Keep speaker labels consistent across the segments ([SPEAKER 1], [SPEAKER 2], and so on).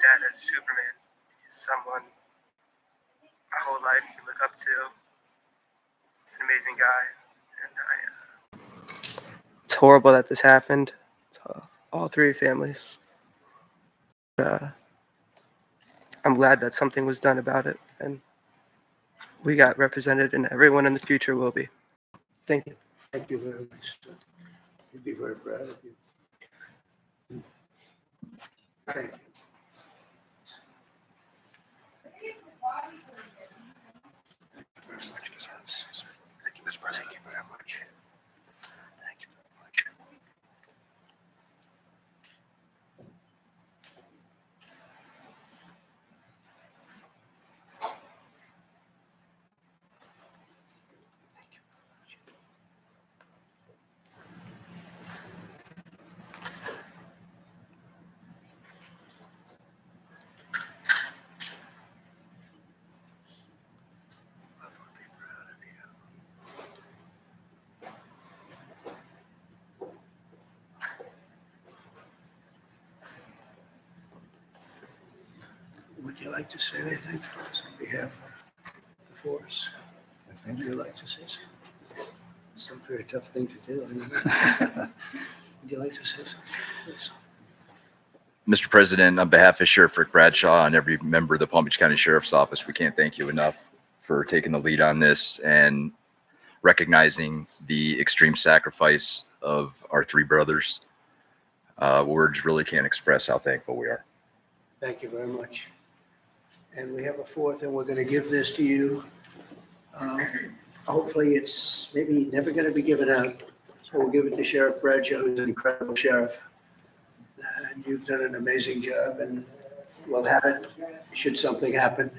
[SPEAKER 1] dad as Superman. He's someone my whole life you look up to. He's an amazing guy, and it's horrible that this happened to all three families. I'm glad that something was done about it, and we got represented, and everyone in the future will be. Thank you.
[SPEAKER 2] Thank you very much. We'd be very proud of you. Thank you. Very much, Mr. Thank you, Mr. President. Thank you very much. Thank you very much. Would you like to say anything for us on behalf of the force? Would you like to say something? It's a very tough thing to do. I know. Would you like to say something, please?
[SPEAKER 3] Mr. President, on behalf of Sheriff Rick Bradshaw and every member of the Palm Beach County Sheriff's Office, we can't thank you enough for taking the lead on this and recognizing the extreme sacrifice of our three brothers. Words really can't express how thankful we are.
[SPEAKER 2] Thank you very much. And we have a fourth, and we're going to give this to you. Hopefully it's maybe never going to be given out. So we'll give it to Sheriff Bradshaw, who's an incredible sheriff. And you've done an amazing job, and we'll have it should something happen.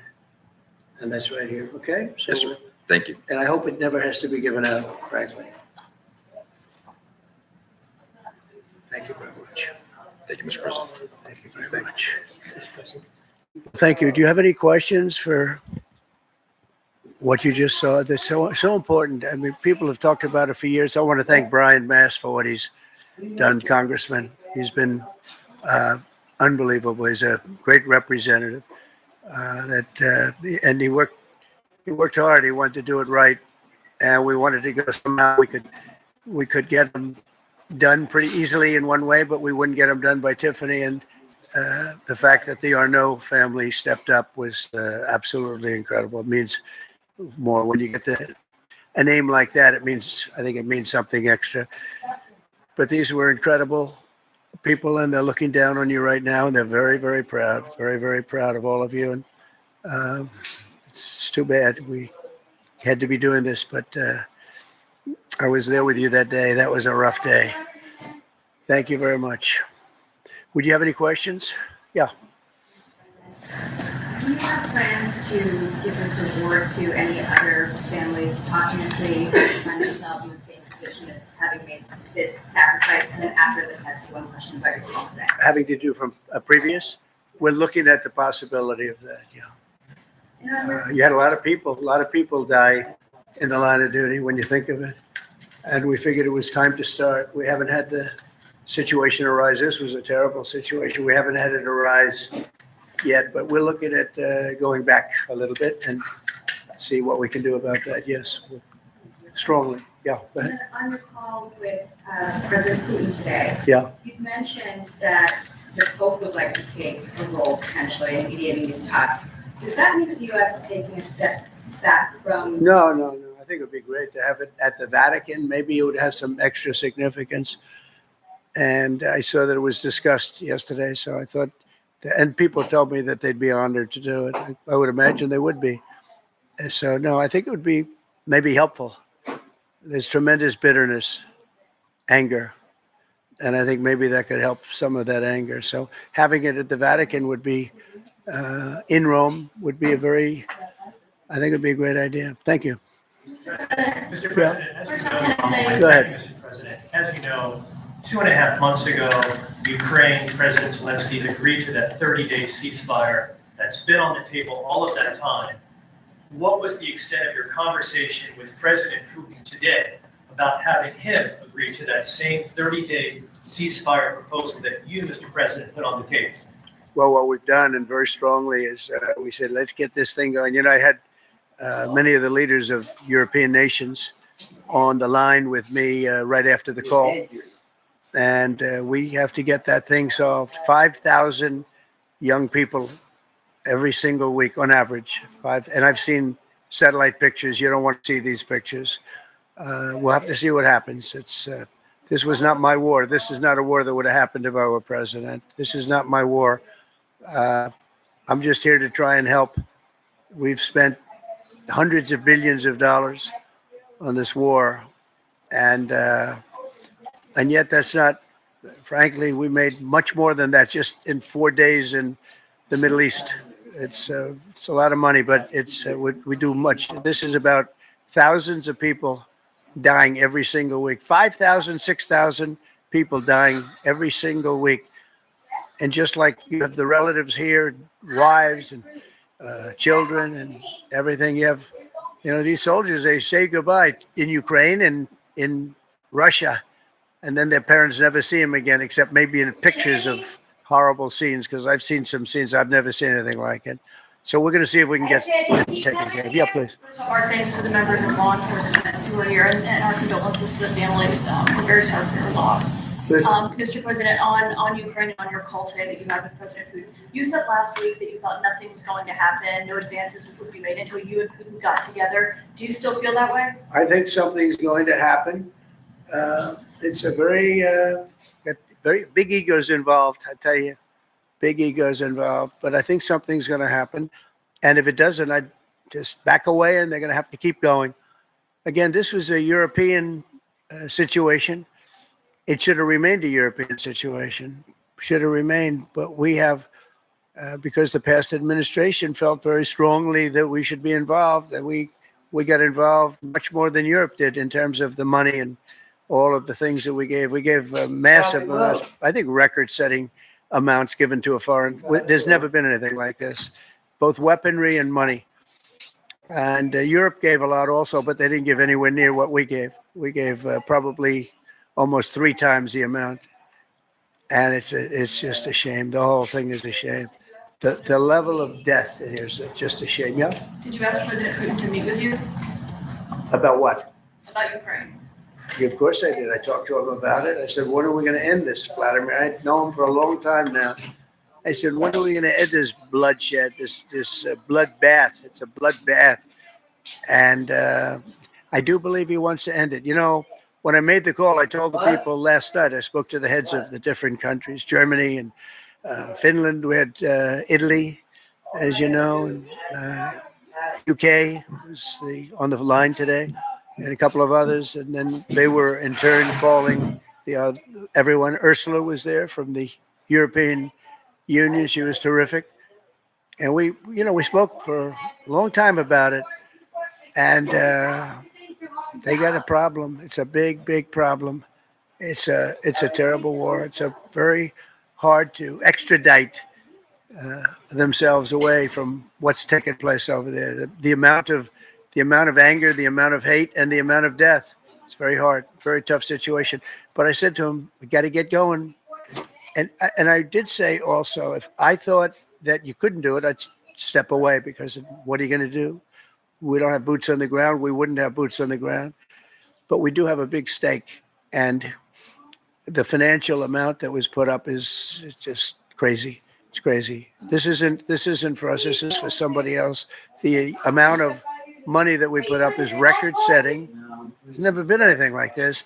[SPEAKER 2] And that's right here, okay? So,
[SPEAKER 3] Yes, sir. Thank you.
[SPEAKER 2] and I hope it never has to be given out, frankly. Thank you very much.
[SPEAKER 3] Thank you, Mr. President.
[SPEAKER 2] Thank you very much. Thank you. Do you have any questions for what you just saw? That's so important. I mean, people have talked about it for years. I want to thank Brian Mast for what he's done, Congressman. He's been unbelievable. He's a great representative. And he worked hard. He wanted to do it right, and we wanted to go somehow we could get him done pretty easily in one way, but we wouldn't get them done by Tiffany. And the fact that the Arnault family stepped up was absolutely incredible. It means more when you get a name like that. I think it means something extra. But these were incredible people, and they're looking down on you right now, and they're very, very proud, very, very proud of all of you. And it's too bad we had to be doing this, but I was there with you that day. That was a rough day. Thank you very much. Would you have any questions? Yeah.
[SPEAKER 4] Do you have plans to give this award to any other families posthumously who find themselves in the same position as having made this sacrifice? And then after the test, one question by your call today.
[SPEAKER 2] Having to do from a previous? We're looking at the possibility of that, yeah. You had a lot of people die in the line of duty when you think of it. And we figured it was time to start. We haven't had the situation arise. This was a terrible situation. We haven't had it arise yet, but we're looking at going back a little bit and see what we can do about that. Yes, strongly. Yeah, go ahead.
[SPEAKER 4] On your call with President Putin today,
[SPEAKER 2] Yeah.
[SPEAKER 4] you mentioned that the Pope would like to take a role potentially in mediating these talks. Does that mean that the U.S. is taking a step back from?
[SPEAKER 2] No. I think it would be great to have it at the Vatican. Maybe it would have some extra significance. And I saw that it was discussed yesterday, so I thought, and people told me that they'd be honored to do it. I would imagine they would be. So, no, I think it would be maybe helpful. There's tremendous bitterness, anger, and I think maybe that could help some of that anger. So having it at the Vatican would be, in Rome, would be I think it'd be a great idea. Thank you.
[SPEAKER 5] Mr. President,
[SPEAKER 2] Go ahead.
[SPEAKER 5] Mr. President, as you know, 2.5 months ago, Ukraine President Zelensky agreed to that 30-day ceasefire that's been on the table all of that time. What was the extent of your conversation with President Putin today about having him agree to that same 30-day ceasefire proposal that you, Mr. President, put on the table?
[SPEAKER 2] Well, what we've done, and very strongly, is we said, let's get this thing going. You know, I had many of the leaders of European nations on the line with me right after the call. And we have to get that thing solved. 5,000 young people every single week on average. And I've seen satellite pictures. You don't want to see these pictures. We'll have to see what happens. This was not my war. This is not a war that would have happened if I were president. This is not my war. I'm just here to try and help. We've spent hundreds of billions of dollars on this war, and yet that's not. Frankly, we made much more than that just in 4 days in the Middle East. It's a lot of money, but we do much. This is about thousands of people dying every single week. 5,000, 6,000 people dying every single week. And just like you have the relatives here, wives and children and everything, you have, these soldiers, they say goodbye in Ukraine and in Russia, and then their parents never see them again, except maybe in pictures of horrible scenes, because I've seen some scenes, I've never seen anything like it. So we're going to see if we can get this taken care of. Yeah, please.
[SPEAKER 6] Our thanks to the members of law enforcement who are here, and our condolences to the families. We're very sorry for your loss. Mr. President, on Ukraine, on your call today that you had with President Putin, you said last week that you thought nothing was going to happen, no advances would be made until you and Putin got together. Do you still feel that way?
[SPEAKER 2] I think something's going to happen. It's a very big egos involved, I tell you. Big egos involved, but I think something's going to happen. And if it doesn't, I'd just back away, and they're going to have to keep going. Again, this was a European situation. It should have remained a European situation, should have remained. But we have, because the past administration felt very strongly that we should be involved, and we got involved much more than Europe did in terms of the money and all of the things that we gave. We gave massive amounts, I think record-setting amounts given to a foreign. There's never been anything like this, both weaponry and money. And Europe gave a lot also, but they didn't give anywhere near what we gave. We gave probably almost 3 times the amount. And it's just a shame. The whole thing is a shame. The level of death here is just a shame. Yeah?
[SPEAKER 6] Did you ask President Putin to meet with you
[SPEAKER 2] About what?
[SPEAKER 6] about Ukraine?
[SPEAKER 2] Yeah, of course I did. I talked to him about it. I said, when are we going to end this, Vladimir? I know him for a long time now. I said, when are we going to end this bloodshed, this bloodbath? It's a bloodbath. And I do believe he wants to end it. When I made the call, I told the people last night, I spoke to the heads of the different countries, Germany and Finland. We had Italy, as you know, and UK was on the line today, and a couple of others. And then they were in turn calling everyone. Ursula was there from the European Union. She was terrific. And we spoke for a long time about it. And they got a problem. It's a big, big problem. It's a terrible war. It's a very hard to extradite themselves away from what's taking place over there. The amount of anger, the amount of hate, and the amount of death. It's very hard, very tough situation. But I said to him, we got to get going. And I did say also, if I thought that you couldn't do it, I'd step away, because what are you going to do? We don't have boots on the ground. We wouldn't have boots on the ground. But we do have a big stake. And the financial amount that was put up is just crazy. It's crazy. This isn't for us. This is for somebody else. The amount of money that we put up is record-setting. There's never been anything like this.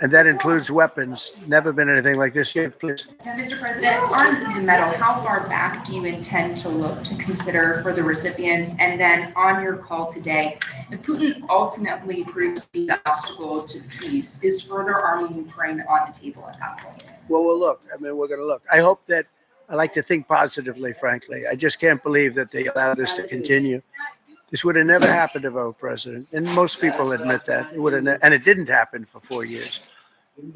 [SPEAKER 2] And that includes weapons. Never been anything like this. Yeah, please.
[SPEAKER 7] Mr. President, on the medal, how far back do you intend to look to consider for the recipients? And then on your call today, if Putin ultimately proves to be the obstacle to peace, is further arming Ukraine on the table at that point?
[SPEAKER 2] Well, we'll look. I mean, we're going to look. I hope that, I like to think positively, frankly. I just can't believe that they allowed this to continue. This would have never happened if I were president. And most people admit that. It would have, and it didn't happen for 4 years.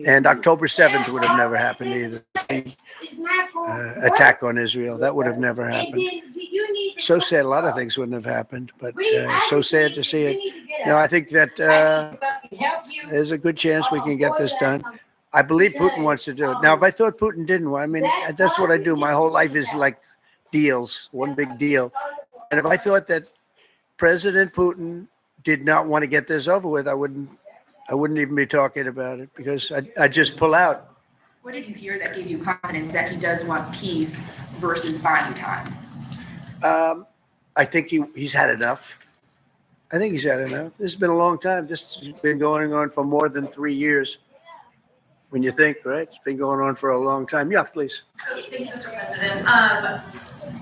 [SPEAKER 2] And October 7th would have never happened either. The attack on Israel, that would have never happened. So sad, a lot of things wouldn't have happened, but so sad to see it. I think that there's a good chance we can get this done. I believe Putin wants to do it. Now, if I thought Putin didn't want, I mean, that's what I do. My whole life is like deals, one big deal. And if I thought that President Putin did not want to get this over with, I wouldn't even be talking about it because I'd just pull out.
[SPEAKER 7] What did you hear that gave you confidence that he does want peace versus buying time?
[SPEAKER 2] I think he's had enough. I think he's had enough. This has been a long time. This has been going on for more than 3 years. When you think, right? It's been going on for a long time. Yeah, please.
[SPEAKER 8] Thank you, Mr. President.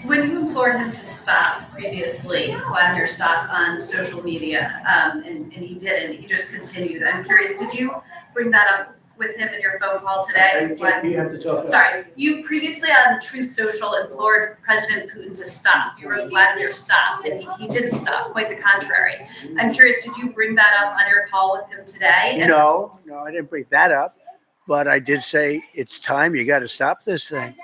[SPEAKER 8] When you implored him to stop previously, Vladimir stopped on social media, and he didn't, he just continued. I'm curious, did you bring that up with him in your phone call today?
[SPEAKER 2] You have to talk.
[SPEAKER 8] Sorry, you previously on Truth Social implored President Putin to stop. You wrote Vladimir stop, and he didn't stop, quite the contrary. I'm curious, did you bring that up on your call with him today? And
[SPEAKER 2] No, I didn't bring that up. But I did say it's time. You got to stop this thing.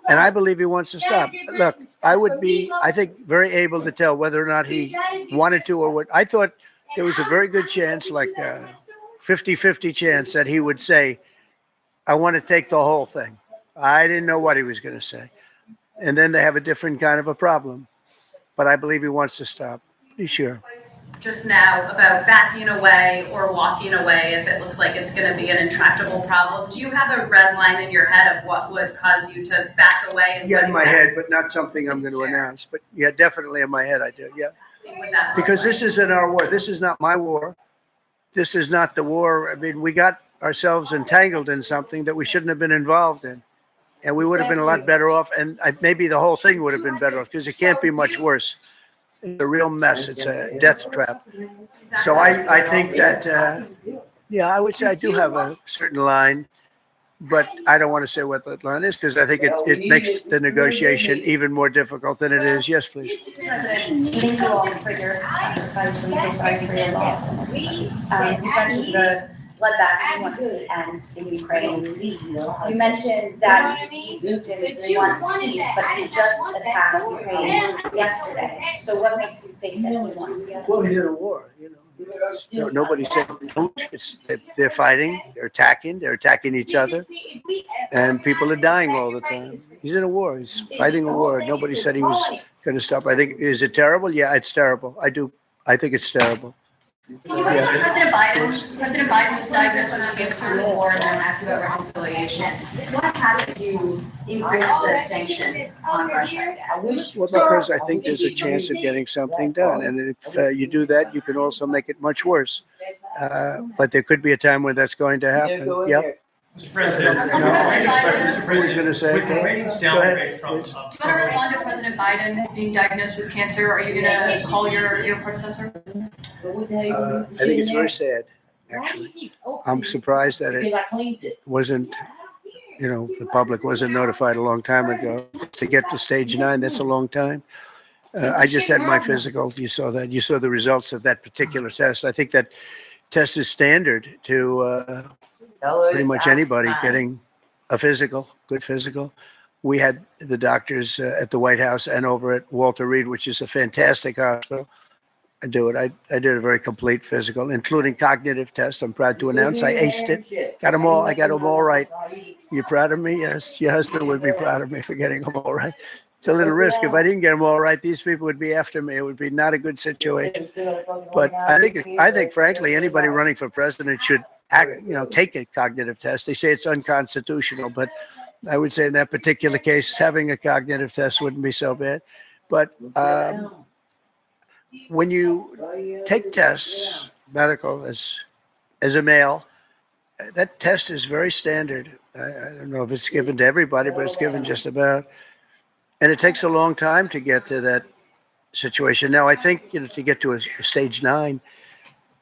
[SPEAKER 2] And I believe he wants to stop. Look, I would be, I think, very able to tell whether or not he wanted to or what. I thought there was a very good chance, like a 50-50 chance that he would say, I want to take the whole thing. I didn't know what he was going to say. And then they have a different kind of a problem. But I believe he wants to stop. Pretty sure.
[SPEAKER 8] just now about backing away or walking away if it looks like it's going to be an intractable problem. Do you have a red line in your head of what would cause you to back away? And
[SPEAKER 2] Yeah, in my
[SPEAKER 8] exactly
[SPEAKER 2] head, but not something I'm going to announce. But yeah, definitely in my head, I do. Yeah,
[SPEAKER 8] would that look
[SPEAKER 2] because
[SPEAKER 8] like?
[SPEAKER 2] this isn't our war. This is not my war. This is not the war. I mean, we got ourselves entangled in something that we shouldn't have been involved in, and we would have been a lot better off. And maybe the whole thing would have been better off because it can't be much worse. It's a real mess. It's a death trap. So I think that, yeah, I would say I do have a certain line, but I don't want to say what that line is because I think it makes the negotiation even more difficult than it is. Yes, please.
[SPEAKER 9] Mr. President, thank you all for your sacrifice. I'm so sorry for your loss. You mentioned the bloodbath you want to see end in Ukraine. You mentioned that Putin wants peace, but he just attacked Ukraine yesterday. So what makes you think that he wants peace?
[SPEAKER 2] Well, he's in a war, you know. No, nobody said don't. They're fighting, they're attacking each other, and people are dying all the time. He's in a war. He's fighting a war. Nobody said he was going to stop. I think, is it terrible? Yeah, it's terrible. I think it's terrible. Yeah.
[SPEAKER 6] President Biden was diagnosed with cancer.
[SPEAKER 7] War and then ask about reconciliation. What happened to increase the sanctions on Russia?
[SPEAKER 2] Well, because I think there's a chance of getting something done, and if you do that, you can also make it much worse. But there could be a time when that's going to happen. Yep.
[SPEAKER 5] Mr. President,
[SPEAKER 2] Who's going to say
[SPEAKER 5] with the
[SPEAKER 2] it?
[SPEAKER 5] ratings
[SPEAKER 2] Go ahead.
[SPEAKER 5] downgrade from.
[SPEAKER 6] Do you want to respond to President Biden being diagnosed with cancer? Are you going to call your predecessor?
[SPEAKER 2] I think it's very sad, actually. I'm surprised that it wasn't, the public wasn't notified a long time ago. To get to stage 9, that's a long time. I just had my physical. You saw that. You saw the results of that particular test. I think that test is standard to pretty much anybody getting a physical, good physical. We had the doctors at the White House and over at Walter Reed, which is a fantastic hospital. I do it. I did a very complete physical, including cognitive tests. I'm proud to announce I aced it. Got them all. I got them all right. You proud of me? Yes. Your husband would be proud of me for getting them all right. It's a little risk. If I didn't get them all right, these people would be after me. It would be not a good situation. But I think, frankly, anybody running for president should take a cognitive test. They say it's unconstitutional, but I would say in that particular case, having a cognitive test wouldn't be so bad. But when you take tests, medical, as a male, that test is very standard. I don't know if it's given to everybody, but it's given just about. And it takes a long time to get to that situation. Now, I think, to get to a stage 9,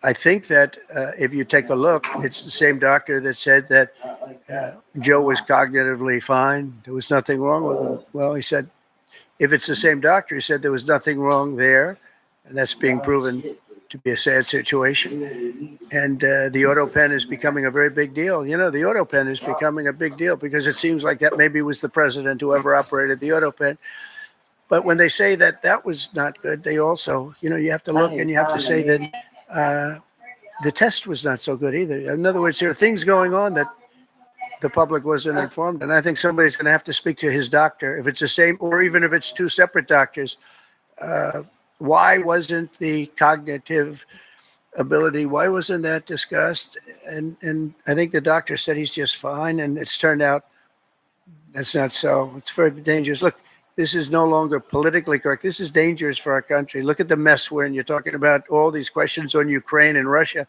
[SPEAKER 2] I think that if you take a look, it's the same doctor that said that Joe was cognitively fine. There was nothing wrong with him. Well, he said, if it's the same doctor, he said there was nothing wrong there. And that's being proven to be a sad situation. And the auto pen is becoming a very big deal. The auto pen is becoming a big deal because it seems like that maybe was the president who ever operated the auto pen. But when they say that that was not good, they also, you have to look and you have to say that the test was not so good either. In other words, there are things going on that the public wasn't informed. And I think somebody's going to have to speak to his doctor, if it's the same, or even if it's two separate doctors. Why wasn't the cognitive ability, why wasn't that discussed? And I think the doctor said he's just fine, and it's turned out that's not so. It's very dangerous. Look, this is no longer politically correct. This is dangerous for our country. Look at the mess we're in. You're talking about all these questions on Ukraine and Russia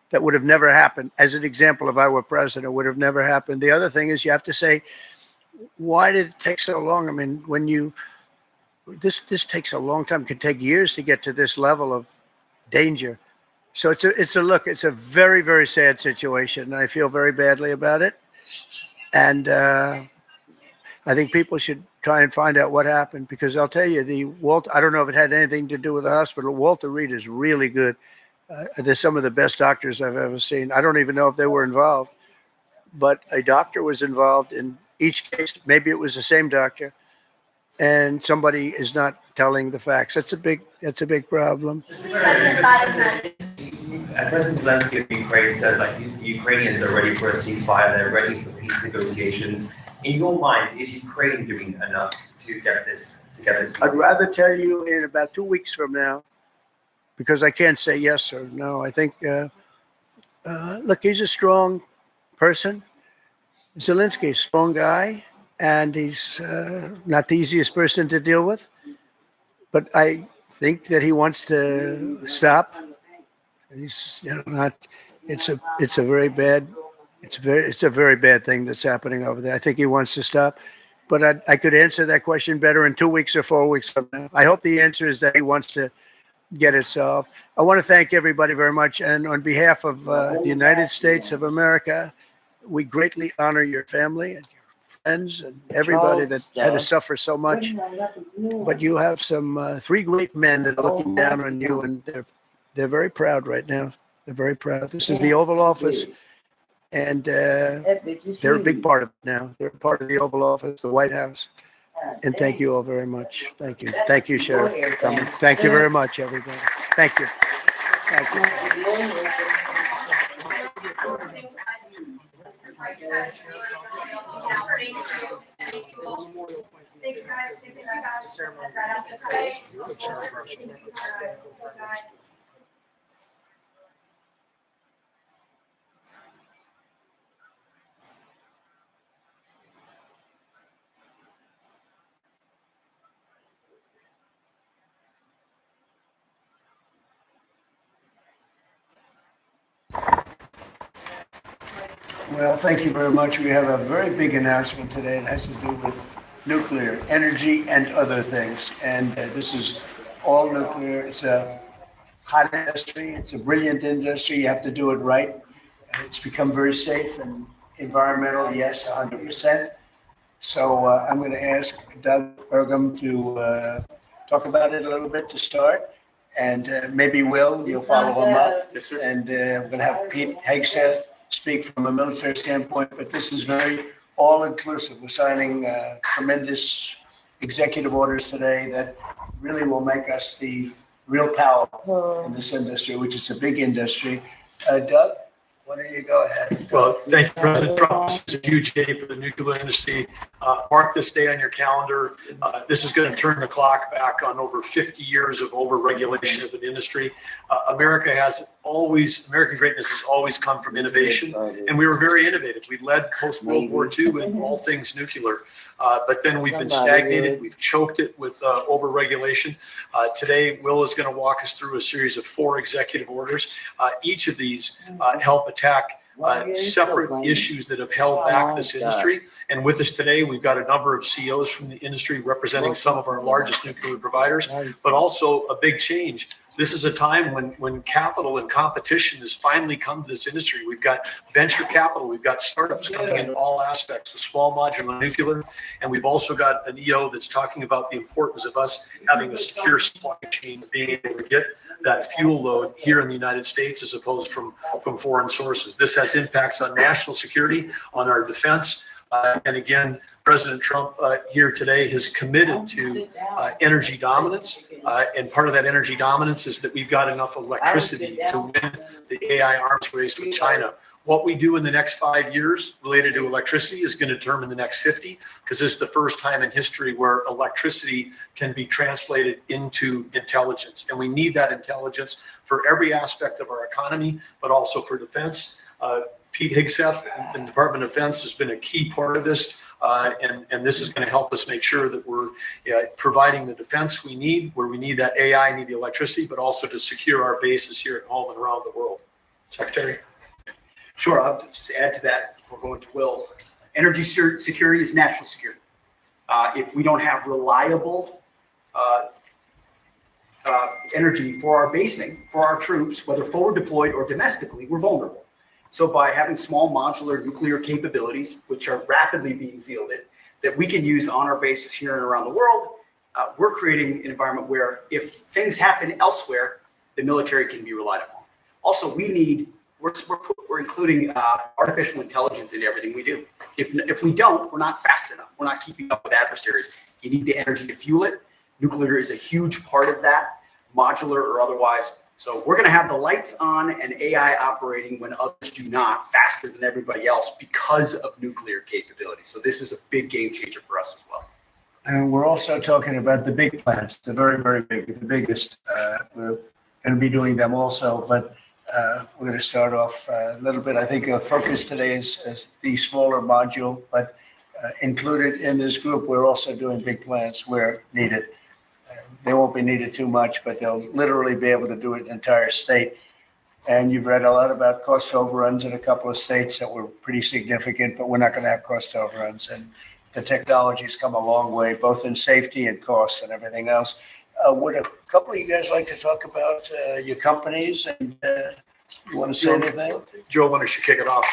[SPEAKER 2] that would have never happened. As an example, if I were president, would have never happened. The other thing is you have to say, why did it take so long? I mean, when you, this takes a long time, it can take years to get to this level of danger. So it's a very, very sad situation. I feel very badly about it. And I think people should try and find out what happened, because I'll tell you, I don't know if it had anything to do with the hospital. Walter Reed is really good. They're some of the best doctors I've ever seen. I don't even know if they were involved, but a doctor was involved in each case. Maybe it was the same doctor, and somebody is not telling the facts. That's a big problem.
[SPEAKER 10] President Zelensky of Ukraine says like Ukrainians are ready for a ceasefire. They're ready for peace negotiations. In your mind, is Ukraine doing enough to get this?
[SPEAKER 2] I'd rather tell you in about 2 weeks from now, because I can't say yes or no. I think, look, he's a strong person. Zelensky, a strong guy, and he's not the easiest person to deal with. But I think that he wants to stop. He's, not. It's a very bad thing that's happening over there. I think he wants to stop. But I could answer that question better in 2 weeks or 4 weeks from now. I hope the answer is that he wants to get it solved. I want to thank everybody very much. And on behalf of the United States of America, we greatly honor your family and your friends and everybody that had to suffer so much. But you have some 3 great men that are looking down on you, and they're very proud right now. They're very proud. This is the Oval Office, and they're a big part of it now. They're part of the Oval Office, the White House. And thank you all very much. Thank you. Thank you, Sheriff, for coming. Thank you very much, everybody. Thank you. Thank you. Well, thank you very much. We have a very big announcement today. It has to do with nuclear energy and other things. And this is all nuclear. It's a hot industry. It's a brilliant industry. You have to do it right. It's become very safe and environmental. Yes, 100%. So I'm going to ask Doug Burgum to talk about it a little bit to start. And maybe you'll follow him up. Yes, sir. And we're going to have Pete Hegseth speak from a military standpoint, but this is very all-inclusive. We're signing tremendous executive orders today that really will make us the real power in this industry, which is a big industry. Doug, why don't you go ahead?
[SPEAKER 11] Well, thank you, President Trump. This is a huge day for the nuclear industry. Mark this day on your calendar. This is going to turn the clock back on over 50 years of over-regulation of an industry. American greatness has always come from innovation, and we were very innovative. We led post-World War II in all things nuclear, but then we've been stagnated. We've choked it with over-regulation. Today, Will is going to walk us through a series of 4 executive orders. Each of these help attack separate issues that have held back this industry. And with us today, we've got a number of CEOs from the industry representing some of our largest nuclear providers, but also a big change. This is a time when capital and competition has finally come to this industry. We've got venture capital, we've got startups coming in all aspects of small modular nuclear, and we've also got an EO that's talking about the importance of us having a secure supply chain, being able to get that fuel load here in the United States as opposed from foreign sources. This has impacts on national security, on our defense, and again, President Trump here today has committed to energy dominance. And part of that energy dominance is that we've got enough electricity to win the AI arms race with China. What we do in the next 5 years related to electricity is going to determine the next 50, because this is the first time in history where electricity can be translated into intelligence. And we need that intelligence for every aspect of our economy, but also for defense. Pete Hegseth and the Department of Defense has been a key part of this. And this is going to help us make sure that we're providing the defense we need, where we need that AI, need the electricity, but also to secure our bases here at home and around the world. Secretary?
[SPEAKER 12] Sure, I'll just add to that before going to Will. Energy security is national security. If we don't have reliable energy for our basing, for our troops, whether forward deployed or domestically, we're vulnerable. So by having small modular nuclear capabilities, which are rapidly being fielded, that we can use on our bases here and around the world, we're creating an environment where if things happen elsewhere, the military can be relied upon. Also, we're including artificial intelligence in everything we do. If we don't, we're not fast enough. We're not keeping up with adversaries. You need the energy to fuel it. Nuclear is a huge part of that, modular or otherwise. So we're going to have the lights on and AI operating when others do not, faster than everybody else because of nuclear capability. So this is a big game changer for us as well.
[SPEAKER 2] And we're also talking about the big plants, the very, very big, the biggest. We're going to be doing them also, but we're going to start off a little bit. I think our focus today is the smaller module, but included in this group, we're also doing big plants where needed. They won't be needed too much, but they'll literally be able to do it in the entire state. And you've read a lot about cost overruns in a couple of states that were pretty significant, but we're not going to have cost overruns. And the technology's come a long way, both in safety and cost and everything else. Would a couple of you guys like to talk about your companies and you want to say anything?
[SPEAKER 11] Joe, why don't you kick it off?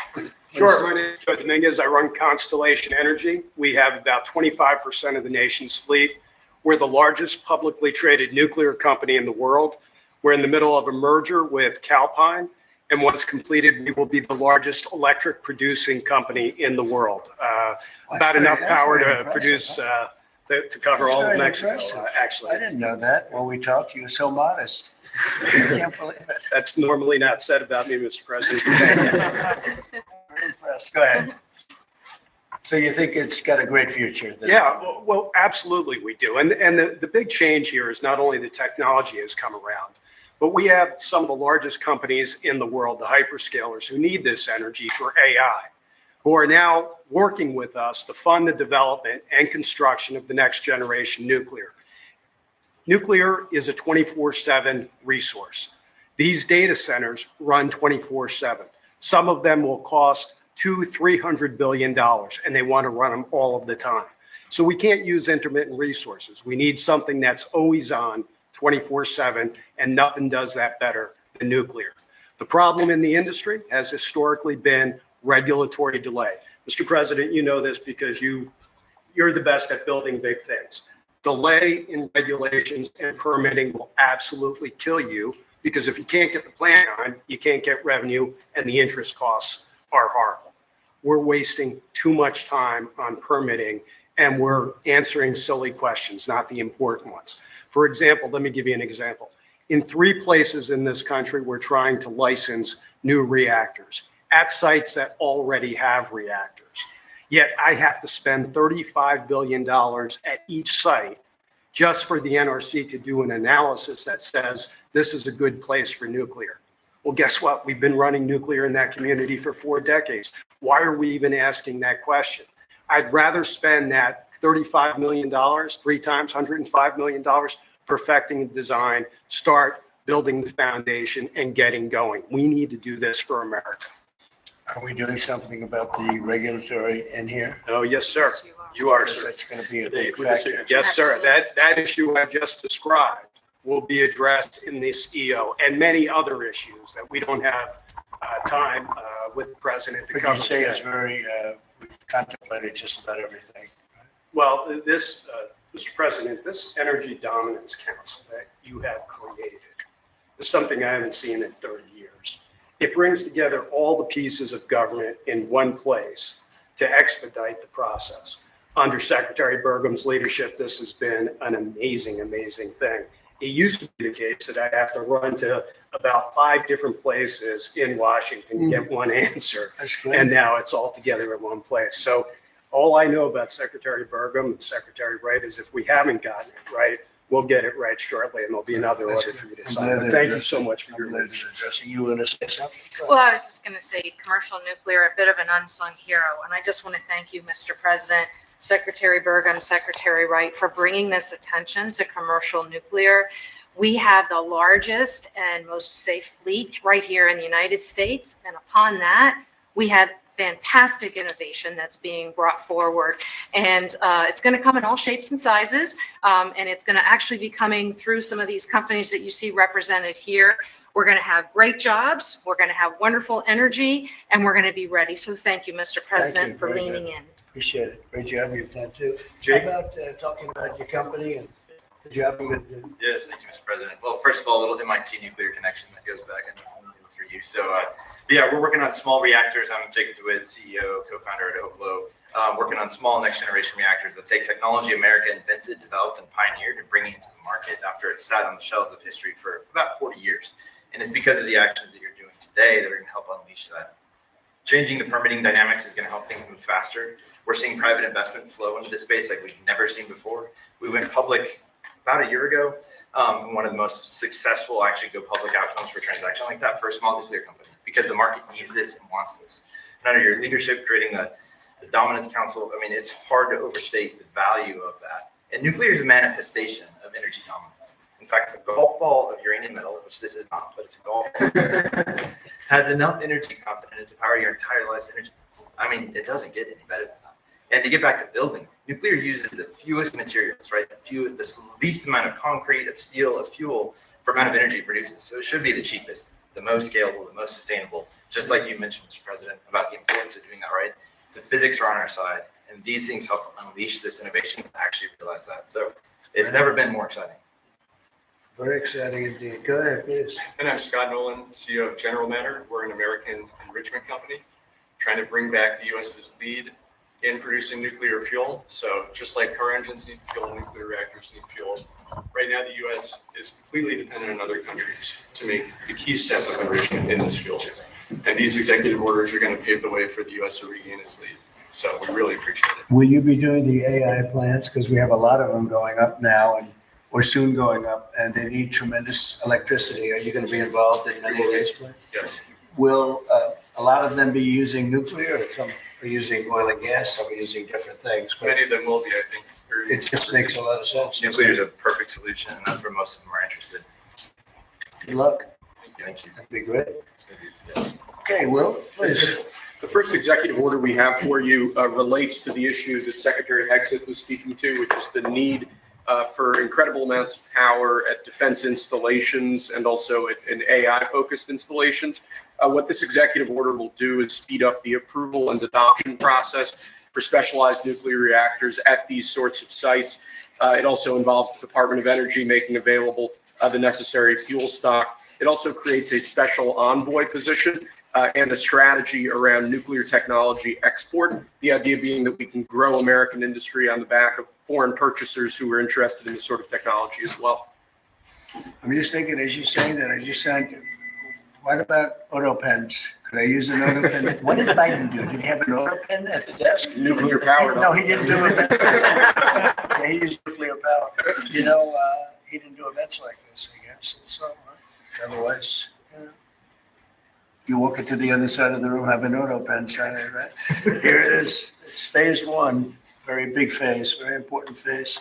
[SPEAKER 13] Sure. My name is Joe Dominguez. I run Constellation Energy. We have about 25% of the nation's fleet. We're the largest publicly traded nuclear company in the world. We're in the middle of a merger with Calpine. And once completed, we will be the largest electric producing company in the world. About enough power to produce, to cover all of Mexico, actually.
[SPEAKER 2] I didn't know that. When we talked, you were so modest. I can't believe it.
[SPEAKER 13] That's normally not said about me, Mr. President.
[SPEAKER 2] Very impressed. Go ahead. So you think it's got a great future?
[SPEAKER 13] Yeah, well, absolutely we do. And the big change here is not only the technology has come around, but we have some of the largest companies in the world, the hyperscalers, who need this energy for AI, who are now working with us to fund the development and construction of the next generation nuclear. Nuclear is a 24/7 resource. These data centers run 24/7. Some of them will cost $200-300 billion, and they want to run them all of the time. So we can't use intermittent resources. We need something that's always on 24/7, and nothing does that better than nuclear. The problem in the industry has historically been regulatory delay. Mr. President, you know this because you're the best at building big things. Delay in regulations and permitting will absolutely kill you, because if you can't get the plan on, you can't get revenue, and the interest costs are horrible. We're wasting too much time on permitting, and we're answering silly questions, not the important ones. For example, let me give you an example. In 3 places in this country, we're trying to license new reactors at sites that already have reactors. Yet I have to spend $35 billion at each site just for the NRC to do an analysis that says this is a good place for nuclear. Well, guess what? We've been running nuclear in that community for 4 decades. Why are we even asking that question? I'd rather spend that $35 million, 3 times $105 million, perfecting the design, start building the foundation and getting going. We need to do this for America.
[SPEAKER 2] Are we doing something about the regulatory in here?
[SPEAKER 13] Oh, yes, sir. You are, sir.
[SPEAKER 2] That's going to be a big factor.
[SPEAKER 13] Yes, sir. That issue I just described will be addressed in this EO and many other issues that we don't have time with the president to
[SPEAKER 2] Could
[SPEAKER 13] cover.
[SPEAKER 2] you say it's very, we've contemplated just about everything?
[SPEAKER 13] Well, this, Mr. President, this Energy Dominance Council that you have created is something I haven't seen in 30 years. It brings together all the pieces of government in one place to expedite the process. Under Secretary Burgum's leadership, this has been an amazing, amazing thing. It used to be the case that I have to run to about 5 different places in Washington to get one answer.
[SPEAKER 2] That's great.
[SPEAKER 13] And now it's all together in one place. So all I know about Secretary Burgum and Secretary Wright is if we haven't gotten it right, we'll get it right shortly, and there'll be another
[SPEAKER 2] That's
[SPEAKER 13] order
[SPEAKER 2] good.
[SPEAKER 13] for you to
[SPEAKER 2] I'm
[SPEAKER 13] sign.
[SPEAKER 2] glad
[SPEAKER 13] But
[SPEAKER 2] they're
[SPEAKER 13] thank you
[SPEAKER 2] addressing-
[SPEAKER 13] so much for
[SPEAKER 2] I'm
[SPEAKER 13] your
[SPEAKER 2] glad they're
[SPEAKER 13] leadership.
[SPEAKER 2] addressing. You want to say something?
[SPEAKER 14] Well, I was just going to say, commercial nuclear, a bit of an unsung hero. And I just want to thank you, Mr. President, Secretary Burgum, Secretary Wright, for bringing this attention to commercial nuclear. We have the largest and most safe fleet right here in the United States. And upon that, we have fantastic innovation that's being brought forward. And it's going to come in all shapes and sizes. And it's going to actually be coming through some of these companies that you see represented here. We're going to have great jobs. We're going to have wonderful energy, and we're going to be ready. So thank you, Mr. President, for
[SPEAKER 2] Very
[SPEAKER 14] leaning
[SPEAKER 2] good.
[SPEAKER 14] in.
[SPEAKER 2] Appreciate it. Great job you've done too.
[SPEAKER 13] Jake?
[SPEAKER 2] How about talking about your company and the job you're going to do?
[SPEAKER 15] Yes, thank you, Mr. President. Well, first of all, a little MIT nuclear connection that goes back. I'm familiar with for you. So, yeah, we're working on small reactors. I'm Jacob DeWitt, CEO, co-founder at Oklo. Working on small next generation reactors that take technology America invented, developed, and pioneered and bringing it to the market after it sat on the shelves of history for about 40 years. And it's because of the actions that you're doing today that are going to help unleash that. Changing the permitting dynamics is going to help things move faster. We're seeing private investment flow into this space like we've never seen before. We went public about a year ago. One of the most successful actually go public outcomes for a transaction like that for a small nuclear company, because the market needs this and wants this. And under your leadership, creating the Dominance Council, I mean, it's hard to overstate the value of that. And nuclear is a manifestation of energy dominance. In fact, the golf ball of uranium metal, which this is not, but it's a golf ball, has enough energy content to power your entire life's energy needs. I mean, it doesn't get any better than that. And to get back to building, nuclear uses the fewest materials, right? The least amount of concrete, of steel, of fuel for amount of energy it produces. So it should be the cheapest, the most scalable, the most sustainable. Just like you mentioned, Mr. President, about the importance of doing that right. The physics are on our side, and these things help unleash this innovation to actually realize that. So it's never been more exciting.
[SPEAKER 2] Very exciting indeed. Go ahead, please.
[SPEAKER 16] And I'm Scott Nolan, CEO of General Matter. We're an American enrichment company trying to bring back the U.S.'s lead in producing nuclear fuel. So just like car engines need fuel, nuclear reactors need fuel. Right now, the U.S. is completely dependent on other countries to make the key step of enrichment in this fuel. And these executive orders are going to pave the way for the U.S. to regain its lead. So we really appreciate it.
[SPEAKER 2] Will you be doing the AI plants? Because we have a lot of them going up now and or soon going up, and they need tremendous electricity. Are you going to be involved in any of these plants?
[SPEAKER 16] Yes.
[SPEAKER 2] Will a lot of them be using nuclear, or some are using oil and gas, some are using different things? But
[SPEAKER 16] Many of them will be, I think.
[SPEAKER 2] it just makes a lot of sense.
[SPEAKER 15] Nuclear is a perfect solution, and that's where most of them are interested.
[SPEAKER 2] Good luck.
[SPEAKER 15] Thank you.
[SPEAKER 2] That'd be great.
[SPEAKER 15] Yes.
[SPEAKER 2] Okay, Will, please.
[SPEAKER 17] The first executive order we have for you relates to the issue that Secretary Hegseth was speaking to, which is the need for incredible amounts of power at defense installations and also in AI-focused installations. What this executive order will do is speed up the approval and adoption process for specialized nuclear reactors at these sorts of sites. It also involves the Department of Energy making available the necessary fuel stock. It also creates a special envoy position and a strategy around nuclear technology export. The idea being that we can grow American industry on the back of foreign purchasers who are interested in this sort of technology as well.
[SPEAKER 2] I'm just thinking, as you say that, I just said, what about auto pens? Could I use an auto pen? What did Biden do? Did he have an auto pen at the desk?
[SPEAKER 17] Nuclear powered.
[SPEAKER 2] No, he didn't do events. Yeah, he used nuclear power. You know, he didn't do events like this, I guess. So, otherwise, you know, you walk into the other side of the room, have an auto pen sign it, right? Here it is. It's phase one. Very big phase, very important phase.